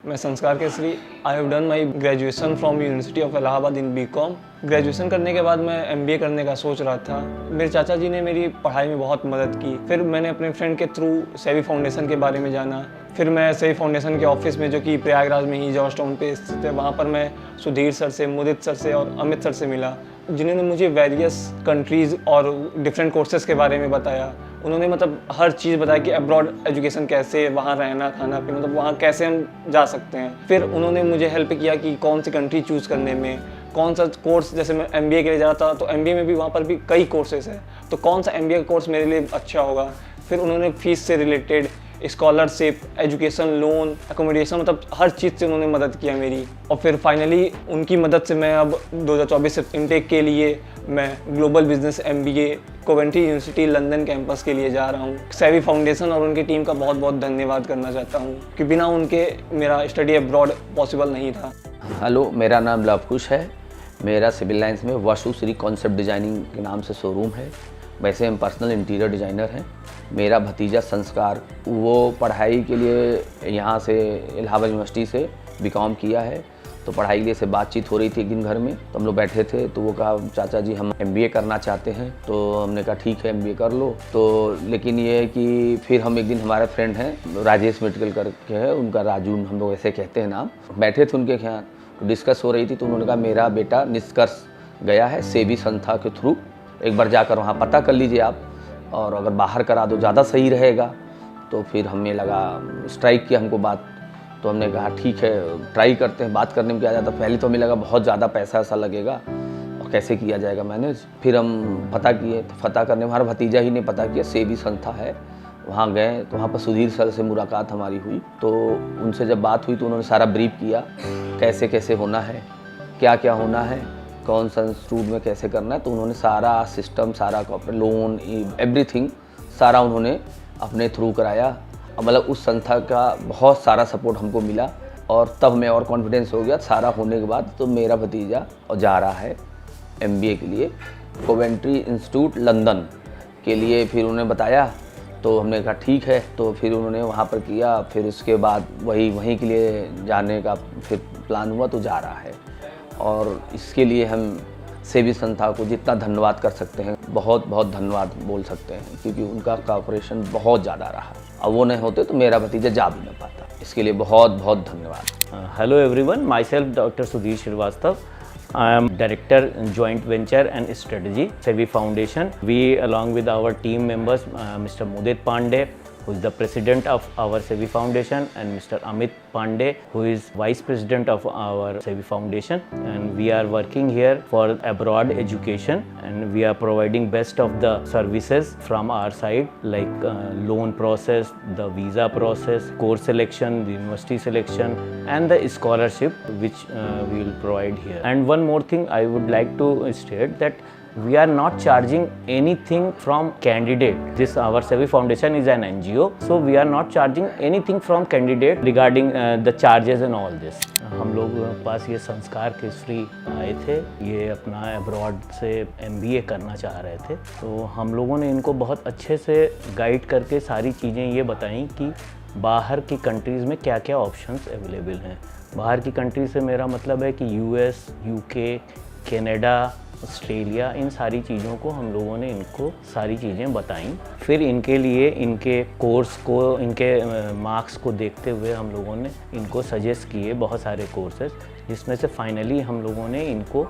मैं Sanskar Kesari. I have done my graduation from university of Allahabad in BCom. Graduation करने के बाद मैं एमबीए करने का सोच रहा था। मेरे चाचा जी ने मेरी पढ़ाई में बहुत मदद की। फिर मैंने अपने फ्रेंड के थ्रू सेवी फाउंडेशन के बारे में जाना। फिर मैं सेवी फाउंडेशन के ऑफिस में, जो कि प्रयागराज में ही जॉर्ज टाउन पे स्थित है, वहाँ पर मैं सुधीर सर से, मुदित सर से और अमित सर से मिला, जिन्होंने मुझे वेरियस कंट्रीज़ और डिफरेंट कोर्सेज़ के बारे में बताया। उन्होंने मतलब हर चीज़ बताया कि अब्रॉड एजुकेशन कैसे, वहाँ रहना, खाना पीना, मतलब वहाँ कैसे हम जा सकते हैं। फिर उन्होंने मुझे हेल्प किया कि कौन सी कंट्री चूज़ करने में, कौन सा कोर्स, जैसे मैं एमबीए के लिए जा रहा था तो एमबीए में भी वहाँ पर भी कई कोर्सेज़ हैं, तो कौन सा एमबीए का कोर्स मेरे लिए अच्छा होगा। फिर उन्होंने फीस से related, scholarship, education loan, accommodation, मतलब हर चीज़ से उन्होंने मदद किया मेरी। और फिर फाइनली उनकी मदद से मैं अब 2024 से इनटेक के लिए मैं global business MBA Coventry university London campus के लिए जा रहा हूँ। सेवी फाउंडेशन और उनकी टीम का बहुत बहुत धन्यवाद करना चाहता हूँ कि बिना उनके मेरा स्टडी अब्रॉड पॉसिबल नहीं था। हेलो, मेरा नाम लवकुश है। मेरा सिविल लाइंस में वासु श्री कॉन्सेप्ट डिज़ाइनिंग के नाम से शोरूम है। वैसे हम पर्सनल इंटीरियर डिज़ाइनर हैं। मेरा भतीजा संस्कार, वो पढ़ाई के लिए यहाँ से इलाहाबाद यूनिवर्सिटी से बीकॉम किया है। तो पढ़ाई के लिए से बातचीत हो रही थी एक दिन घर में, तो हम लोग बैठे थे, तो वो कहा चाचा जी हम एमबीए करना चाहते हैं। तो हमने कहा ठीक है एमबीए कर लो। तो लेकिन ये है कि फिर हम एक दिन, हमारे फ्रेंड हैं राजेश मेडिकल करके है, उनका राजू हम लोग ऐसे कहते हैं नाम, बैठे थे उनके यहाँ, तो डिस्कस हो रही थी। तो उन्होंने कहा मेरा बेटा निष्कर्ष गया है सेबी संस्था के थ्रू, एक बार जाकर वहाँ पता कर लीजिए आप, और अगर बाहर करा दो ज़्यादा सही रहेगा। तो फिर हमें लगा, स्ट्राइक किया हमको बात। तो हमने कहा ठीक है ट्राई करते हैं। बात करने में क्या जाता, पहले तो हमें लगा बहुत ज़्यादा पैसा ऐसा लगेगा और कैसे किया जाएगा मैनेज। फिर हम पता किए, तो पता करने हमारा भतीजा ही ने पता किया, सेबी संस्था है, वहाँ गए। तो वहाँ पर सुधीर सर से मुलाकात हमारी हुई। तो उनसे जब बात हुई तो उन्होंने सारा ब्रीफ किया, कैसे कैसे होना है, क्या क्या होना है, कौन सा इंस्टीट्यूट में कैसे करना है। तो उन्होंने सारा सिस्टम, सारा लोन, एवरीथिंग सारा उन्होंने अपने थ्रू कराया। मतलब उस संस्था का बहुत सारा सपोर्ट हमको मिला, और तब मैं और कॉन्फिडेंस हो गया सारा होने के बाद। तो मेरा भतीजा और जा रहा है एमबीए के लिए कोवेंट्री इंस्टीट्यूट लंदन के लिए। फिर उन्होंने बताया, तो हमने कहा ठीक है। तो फिर उन्होंने वहाँ पर किया। फिर उसके बाद वहीं के लिए जाने का फिर प्लान हुआ, तो जा रहा है। और इसके लिए हम सेबी संस्था को जितना धन्यवाद कर सकते हैं, बहुत बहुत धन्यवाद बोल सकते हैं, क्योंकि उनका कॉपरेशन बहुत ज़्यादा रहा। अब वो नहीं होते तो मेरा भतीजा जा भी नहीं पाता। इसके लिए बहुत बहुत धन्यवाद। Hello everyone, myself doctor Sudhir Srivastava. I am Director Joint Venture and Strategy, SEBI Foundation. We, along with our team members, Mr. Mudit Pandey, who is the President of our SEBI Foundation, and Mr. Amit Pandey, who is Vice President of our SEBI Foundation, and we are working here for abroad education, and we are providing best of the services from our side, like loan process, the visa process, course selection, the university selection, and the scholarship which we will provide here. And one more thing I would like to state, that we are not charging anything from candidate. This our SEBI Foundation is an NGO, so we are not charging anything from candidate regarding the charges and all this. हम लोग पास ये संस्कार केसरी आए थे, ये अपना abroad से MBA करना चाह रहे थे। तो हम लोगों ने इनको बहुत अच्छे से गाइड करके सारी चीज़ें ये बताई कि बाहर की कंट्रीज़ में क्या क्या ऑप्शंस अवेलेबल हैं। बाहर की कंट्री से मेरा मतलब है कि यूएस, यूके, कनाडा, ऑस्ट्रेलिया, इन सारी चीज़ों को हम लोगों ने इनको सारी चीज़ें बताईं। फिर इनके लिए, इनके कोर्स को, इनके मार्क्स को देखते हुए हम लोगों ने इनको सजेस्ट किए बहुत सारे कोर्सेज, जिसमें से फाइनली हम लोगों ने इनको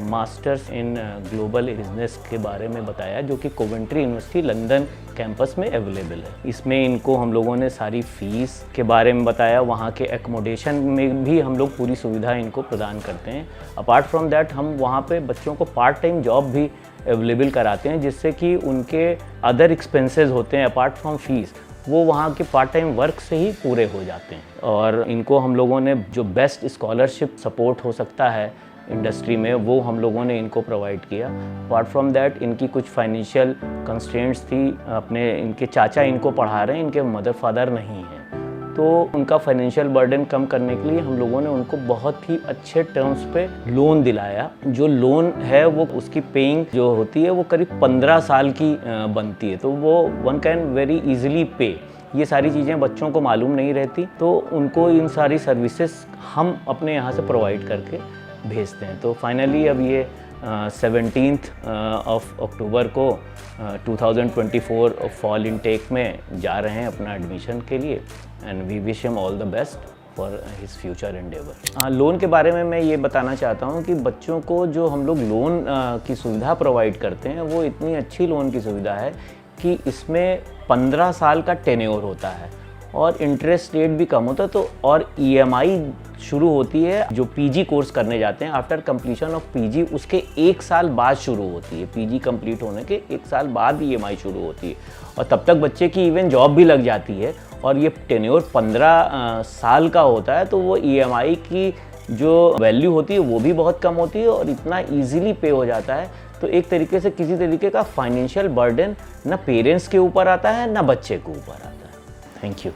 मास्टर्स इन ग्लोबल बिजनेस के बारे में बताया, जो कि कोवेंट्री यूनिवर्सिटी लंदन कैंपस में अवेलेबल है। इसमें इनको हम लोगों ने सारी फ़ीस के बारे में बताया, वहाँ के एकोमोडेशन में भी हम लोग पूरी सुविधा इनको प्रदान करते हैं। अपार्ट फ्रॉम दैट हम वहाँ पे बच्चों को पार्ट टाइम जॉब भी अवेलेबल कराते हैं, जिससे कि उनके अदर एक्सपेंसेस होते हैं अपार्ट फ्रॉम फीस, वो वहाँ के पार्ट टाइम वर्क से ही पूरे हो जाते हैं। और इनको हम लोगों ने जो बेस्ट स्कॉलरशिप सपोर्ट हो सकता है इंडस्ट्री में, वो हम लोगों ने इनको प्रोवाइड किया। अपार्ट फ्रॉम दैट इनकी कुछ फाइनेंशियल कंस्ट्रेंट्स थी, अपने इनके चाचा इनको पढ़ा रहे हैं, इनके मदर फादर नहीं हैं, तो उनका फाइनेंशियल बर्डन कम करने के लिए हम लोगों ने उनको बहुत ही अच्छे टर्म्स पे लोन दिलाया। जो लोन है वो उसकी पेइंग जो होती है वो करीब 15 साल की बनती है, तो वो वन कैन वेरी इजीली पे ये सारी चीज़ें बच्चों को मालूम नहीं रहती, तो उनको इन सारी सर्विसेज हम अपने यहाँ से प्रोवाइड करके भेजते हैं। तो फाइनली अब ये 17th ऑफ अक्टूबर को 2024 फॉल इनटेक में जा रहे हैं अपना एडमिशन के लिए, and we wish him all the best for his future endeavour. Loan के बारे में मैं ये बताना चाहता हूँ कि बच्चों को जो हम लोग लोन की सुविधा प्रोवाइड करते हैं वो इतनी अच्छी लोन की सुविधा है कि इसमें 15 साल का टेन्योर होता है और इंटरेस्ट रेट भी कम होता है। तो और EMI शुरू होती है जो PG कोर्स करने जाते हैं आफ्टर कंप्लीशन ऑफ PG, उसके 1 साल बाद शुरू होती है। PG कंप्लीट होने के 1 साल बाद EMI शुरू होती है और तब तक बच्चे की इवन जॉब भी लग जाती है और ये टेन्योर 15 साल का होता है। तो वो EMI की जो वैल्यू होती है वो भी बहुत कम होती है और इतना ईजिली पे हो जाता है। तो एक तरीके से किसी तरीके का फाइनेंशियल बर्डन ना पेरेंट्स के ऊपर आता है ना बच्चे के ऊपर आता है। Thank you.